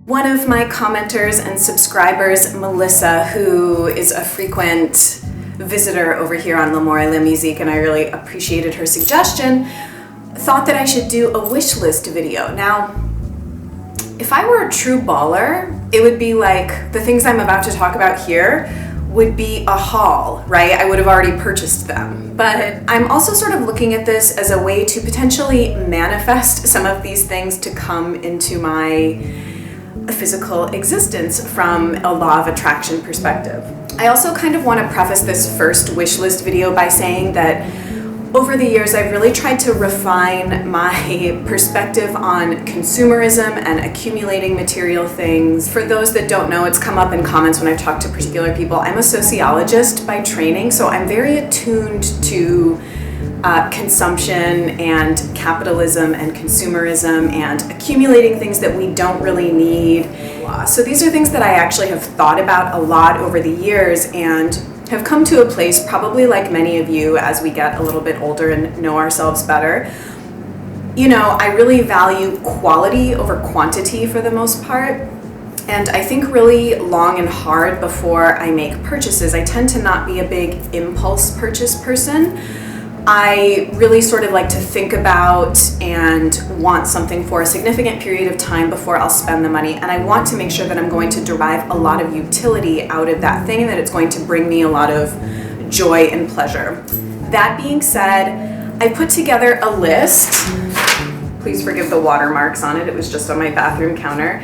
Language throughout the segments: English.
One of my commenters and subscribers, Melissa, who is a frequent visitor over here on Musique, and I really appreciated her suggestion, thought that I should do a wish list video. Now, if I were a true baller, it would be like the things I'm about to talk about here would be a haul, right? I would have already purchased them. But I'm also sort of looking at this as a way to potentially manifest some of these things to come into my physical existence from a law of attraction perspective. I also kind of want to preface this first wish list video by saying that over the years, I've really tried to refine my perspective on consumerism and accumulating material things. For those that don't know, it's come up in comments when I've talked to particular people. I'm a sociologist by training, so I'm very attuned to consumption and capitalism and consumerism and accumulating things that we don't really need. So these are things that I actually have thought about a lot over the years and have come to a place, probably like many of you as we get a little bit older and know ourselves better. You know, I really value quality over quantity for the most part. And I think really long and hard before I make purchases. I tend to not be a big impulse purchase person. I really sort of like to think about and want something for a significant period of time before I'll spend the money. And I want to make sure that I'm going to derive a lot of utility out of that thing and that it's going to bring me a lot of joy and pleasure. That being said, I put together a list, please forgive the watermarks on it, it was just on my bathroom counter,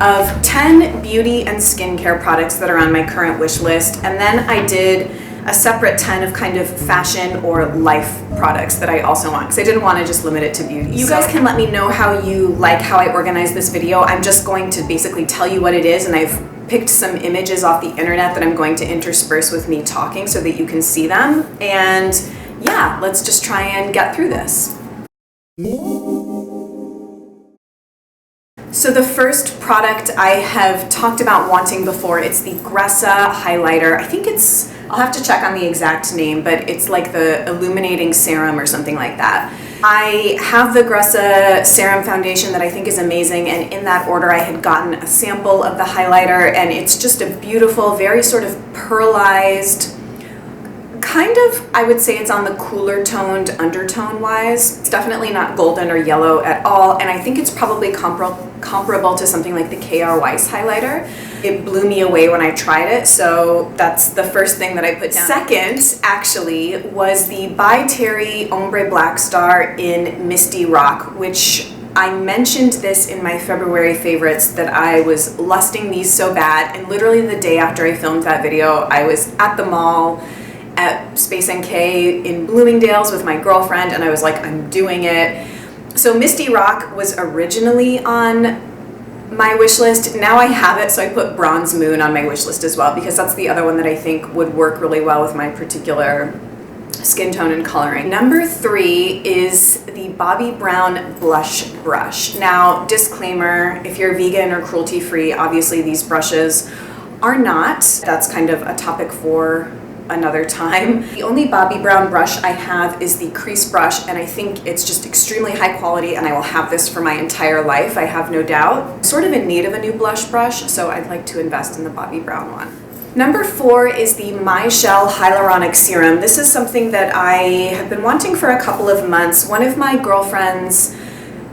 of 10 beauty and skincare products that are on my current wish list. And then I did a separate 10 of kind of fashion or life products that I also want, because I didn't want to just limit it to beauty. You guys can let me know how you like how I organize this video. I'm just going to basically tell you what it is, and I've picked some images off the internet that I'm going to intersperse with me talking so that you can see them. And yeah, let's just try and get through this. So the first product I have talked about wanting before, it's the Gressa Highlighter. I think it's, I'll have to check on the exact name, but it's like the illuminating serum or something like that. I have the Gressa serum foundation that I think is amazing, and in that order I had gotten a sample of the highlighter, and it's just a beautiful, very sort of pearlized, kind of, I would say it's on the cooler toned undertone wise. It's definitely not golden or yellow at all, and I think it's probably comparable to something like the KR Weiss highlighter. It blew me away when I tried it, so that's the first thing that I put down. Second, actually, was the By Terry Ombre Blackstar in Misty Rock, which I mentioned this in my February favorites that I was lusting these so bad, and literally the day after I filmed that video, I was at the mall at Space NK in Bloomingdale's with my girlfriend, and I was like, I'm doing it. So Misty Rock was originally on my wish list. Now I have it, so I put Bronze Moon on my wish list as well, because that's the other one that I think would work really well with my particular skin tone and coloring. Number 3 is the Bobbi Brown Blush Brush. Now, disclaimer, if you're vegan or cruelty-free, obviously these brushes are not. That's kind of a topic for another time. The only Bobbi Brown brush I have is the crease brush, and I think it's just extremely high quality, and I will have this for my entire life, I have no doubt. Sort of in need of a new blush brush, so I'd like to invest in the Bobbi Brown one. Number 4 is the Mychelle Hylauronic Serum. This is something that I have been wanting for a couple of months. One of my girlfriends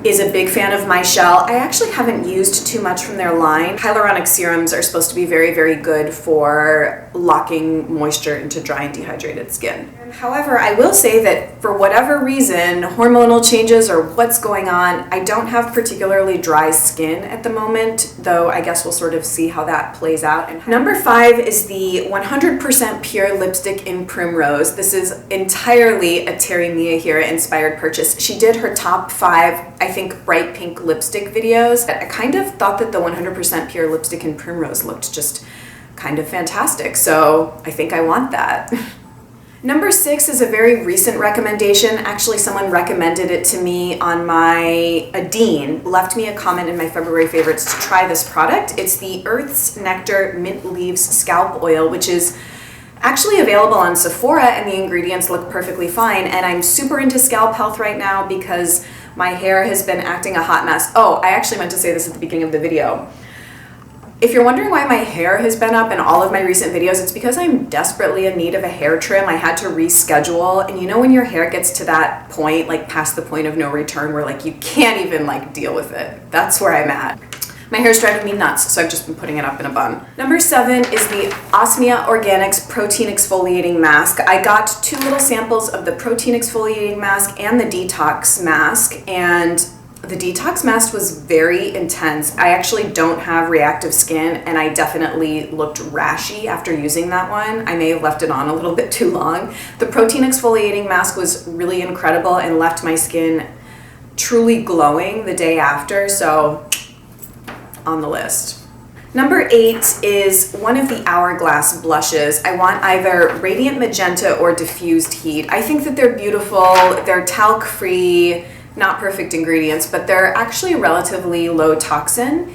is a big fan of Mychelle. I actually haven't used too much from their line. Hyaluronic serums are supposed to be very, very good for locking moisture into dry and dehydrated skin. However, I will say that for whatever reason, hormonal changes or what's going on, I don't have particularly dry skin at the moment, though I guess we'll sort of see how that plays out. And number 5 is the 100% pure lipstick in Primrose. This is entirely a Terry Miyahira inspired purchase. She did her top 5, I think, bright pink lipstick videos. I kind of thought that the 100% pure lipstick in Primrose looked just kind of fantastic, so I think I want that. Number 6 is a very recent recommendation. Actually, someone recommended it to me on my Adine, left me a comment in my February favorites to try this product. It's the Earth's Nectar Mint Leaves Scalp Oil, which is actually available on Sephora, and the ingredients look perfectly fine. And I'm super into scalp health right now because my hair has been acting a hot mess. Oh, I actually meant to say this at the beginning of the video. If you're wondering why my hair has been up in all of my recent videos, it's because I'm desperately in need of a hair trim. I had to reschedule, and you know when your hair gets to that point, like past the point of no return, where like you can't even like deal with it. That's where I'm at. My hair's driving me nuts, so I've just been putting it up in a bun. Number 7 is the Osmia Organics Protein Exfoliating Mask. I got 2 little samples of the Protein Exfoliating Mask and the Detox Mask, and the Detox Mask was very intense. I actually don't have reactive skin, and I definitely looked rashy after using that one. I may have left it on a little bit too long. The Protein Exfoliating Mask was really incredible and left my skin truly glowing the day after, so on the list. Number 8 is one of the Hourglass blushes. I want either Radiant Magenta or Diffused Heat. I think that they're beautiful. They're talc-free, not perfect ingredients, but they're actually relatively low toxin,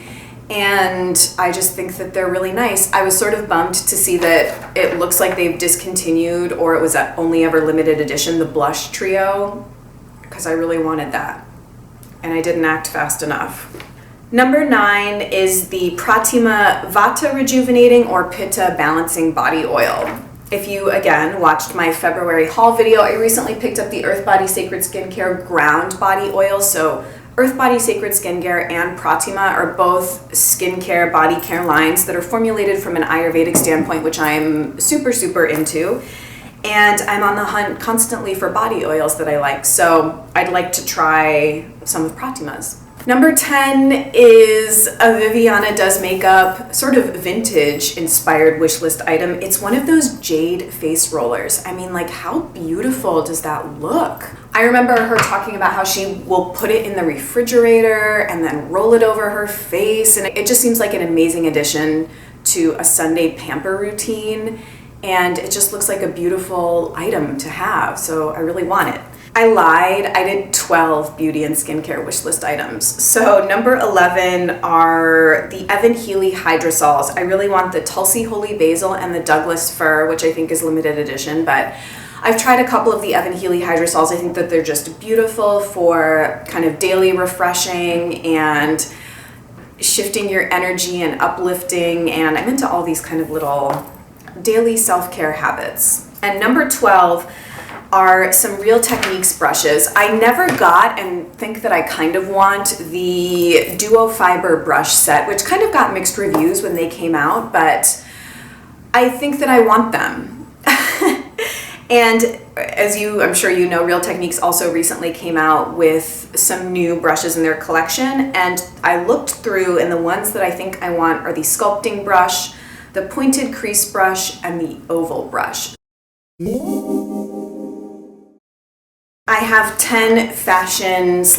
and I just think that they're really nice. I was sort of bummed to see that it looks like they've discontinued, or it was only ever limited edition, the blush trio, because I really wanted that, and I didn't act fast enough. Number 9 is the Pratima Vata Rejuvenating or Pitta Balancing Body Oil. If you, again, watched my February haul video, I recently picked up the Earth Body Sacred Skincare Ground Body Oil. So Earth Body Sacred Skincare and Pratima are both skincare, body care lines that are formulated from an Ayurvedic standpoint, which I'm super, super into. And I'm on the hunt constantly for body oils that I like. So I'd like to try some of Pratima's. Number 10 is a Viviana Does Makeup, sort of vintage inspired wish list item. It's one of those Jade face rollers. I mean, like, how beautiful does that look? I remember her talking about how she will put it in the refrigerator and then roll it over her face. And it just seems like an amazing addition to a Sunday pamper routine. And it just looks like a beautiful item to have. So I really want it. I lied. I did 12 beauty and skincare wish list items. So number 11 are the Healy Hydrosols. I really want the Tulsi Holy Basil and the Douglas Fir, which I think is limited edition, but I've tried a couple of the Healy Hydrosols. I think that they're just beautiful for kind of daily refreshing and shifting your energy and uplifting, and I'm into all these kind of little daily self-care habits. And number 12 are some Real Techniques brushes. I never got, and think that I kind of want, the Duo Fiber brush set, which kind of got mixed reviews when they came out, but I think that I want them. And as I'm sure you know, Real Techniques also recently came out with some new brushes in their collection, and I looked through, and the ones that I think I want are the sculpting brush, the pointed crease brush, and the oval brush. I have 10 fashion/life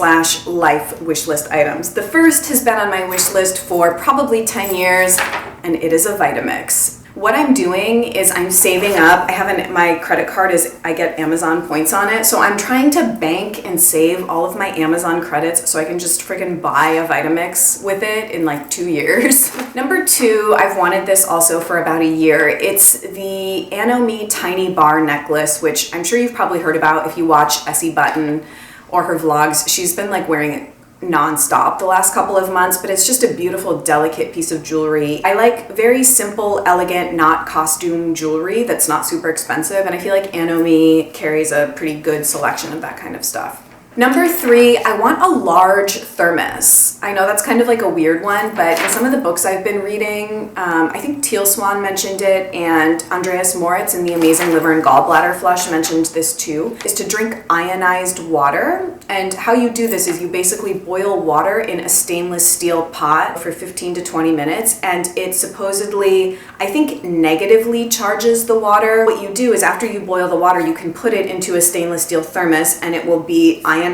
wish list items. The first has been on my wish list for probably 10 years, and it is a Vitamix. What I'm doing is I'm saving up. My credit card I get Amazon points on it, so I'm trying to bank and save all of my Amazon credits so I can just freaking buy a Vitamix with it in like 2 years. Number 2, I've wanted this also for about a year. It's the Anomie Tiny Bar Necklace, which I'm sure you've probably heard about if you watch Essie Button or her vlogs. She's been like wearing it non-stop the last couple of months, but it's just a beautiful, delicate piece of jewelry. I like very simple, elegant, not costume jewelry that's not super expensive, and I feel like Anomie carries a pretty good selection of that kind of stuff. Number 3, I want a large thermos. I know that's kind of like a weird one, but in some of the books I've been reading, I think Teal Swan mentioned it, and Andreas Moritz in The Amazing Liver and Gallbladder Flush mentioned this too, is to drink ionized water. And how you do this is you basically boil water in a stainless steel pot for 15 to 20 minutes, and it supposedly, I think, negatively charges the water. What you do is after you boil the water, you can put it into a stainless steel thermos, and it will be ionized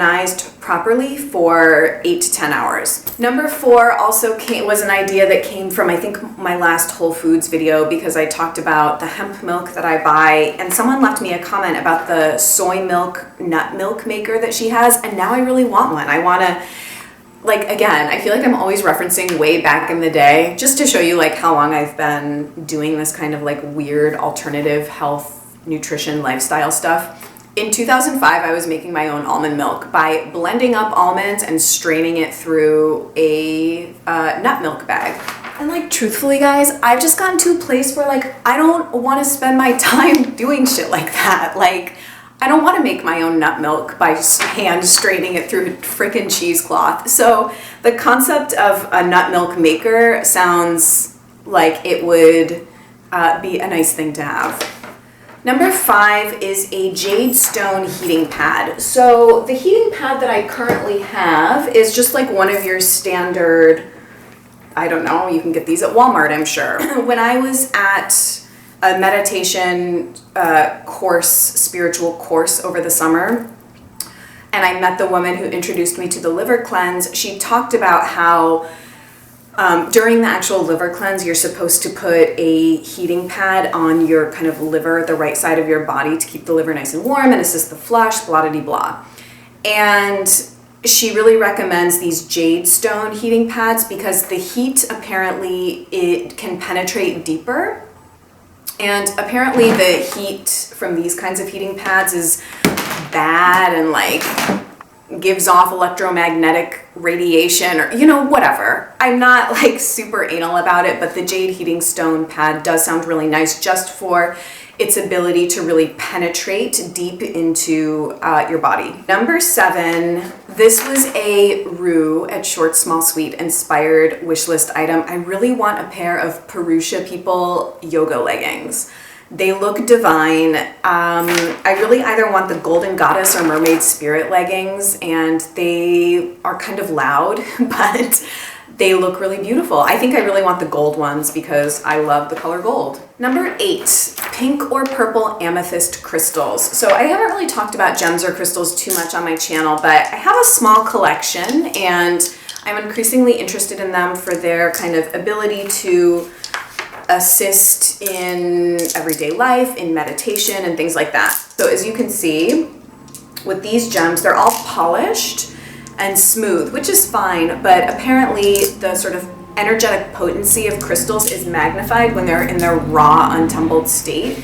properly for 8 to 10 hours. Number 4 also was an idea that came from, I think, my last Whole Foods video, because I talked about the hemp milk that I buy, and someone left me a comment about the soy milk nut milk maker that she has, and now I really want one. I want to, like, again, I feel like I'm always referencing way back in the day, just to show you like how long I've been doing this kind of like weird alternative health, nutrition, lifestyle stuff. In 2005, I was making my own almond milk by blending up almonds and straining it through a nut milk bag. And like truthfully guys, I've just gotten to a place where like I don't want to spend my time doing shit like that. Like I don't want to make my own nut milk by hand straining it through a freaking cheesecloth. So the concept of a nut milk maker sounds like it would be a nice thing to have. Number 5 is a jade stone heating pad. So the heating pad that I currently have is just like one of your standard, I don't know, you can get these at Walmart, I'm sure. When I was at a meditation spiritual course over the summer, and I met the woman who introduced me to the liver cleanse, she talked about how during the actual liver cleanse, you're supposed to put a heating pad on your kind of liver, the right side of your body, to keep the liver nice and warm and assist the flush, blah-de-de-blah. And she really recommends these jade stone heating pads because the heat, apparently, it can penetrate deeper. And apparently the heat from these kinds of heating pads is bad and like gives off electromagnetic radiation or, you know, whatever. I'm not like super anal about it, but the jade heating stone pad does sound really nice just for its ability to really penetrate deep into your body. Number 7, this was a Rue at Short Small Sweet inspired wishlist item. I really want a pair of Purusha People yoga leggings. They look divine. I really either want the Golden Goddess or Mermaid Spirit leggings, and they are kind of loud, but they look really beautiful. I think I really want the gold ones because I love the color gold. Number 8, pink or purple amethyst crystals. So I haven't really talked about gems or crystals too much on my channel, but I have a small collection and I'm increasingly interested in them for their kind of ability to assist in everyday life, in meditation and things like that. So as you can see with these gems, they're all polished and smooth, which is fine, but apparently the sort of energetic potency of crystals is magnified when they're in their raw, untumbled state.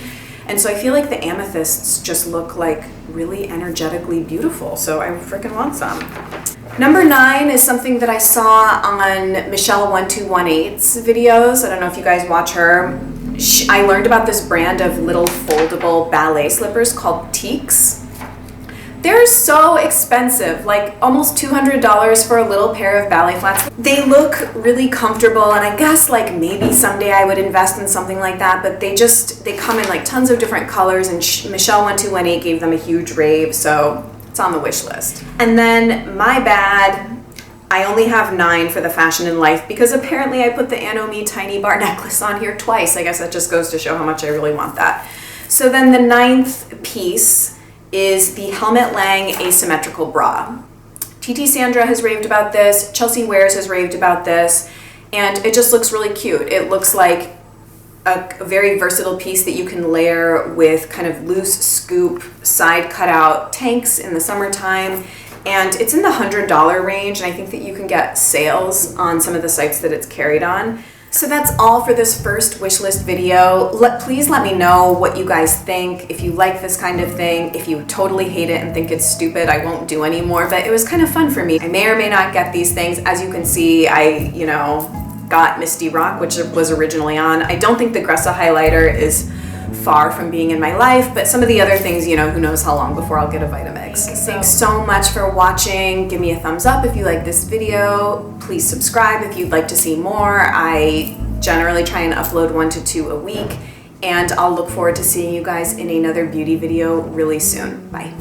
And so I feel like the amethysts just look like really energetically beautiful, so I freaking want some. Number 9 is something that I saw on Mychelle 1218's videos. I don't know if you guys watch her. I learned about this brand of little foldable ballet slippers called Teaks. They're so expensive, like almost $200 for a little pair of ballet flats. They look really comfortable, and I guess like maybe someday I would invest in something like that, but they come in like tons of different colors, and Mychelle 1218 gave them a huge rave, so it's on the wish list. And then my bad, I only have 9 for the fashion and life because apparently I put the Anomie tiny bar necklace on here twice. I guess that just goes to show how much I really want that. So then the 9th piece is the Helmut Lang asymmetrical bra. TT Sandra has raved about this, Chelsea Wares has raved about this, and it just looks really cute. It looks like a very versatile piece that you can layer with kind of loose scoop side cutout tanks in the summertime, and it's in the $100 range, and I think that you can get sales on some of the sites that it's carried on. So that's all for this first wishlist video. Please let me know what you guys think. If you like this kind of thing, if you totally hate it and think it's stupid, I won't do anymore, but it was kind of fun for me. I may or may not get these things. As you can see, I, got Misty Rock, which was originally on. I don't think the Gressa Highlighter is far from being in my life, but some of the other things, who knows how long before I'll get a Vitamix. Thanks so much for watching. Give me a thumbs up if you like this video. Please subscribe if you'd like to see more. I generally try and upload 1 to 2 a week, and I'll look forward to seeing you guys in another beauty video really soon. Bye.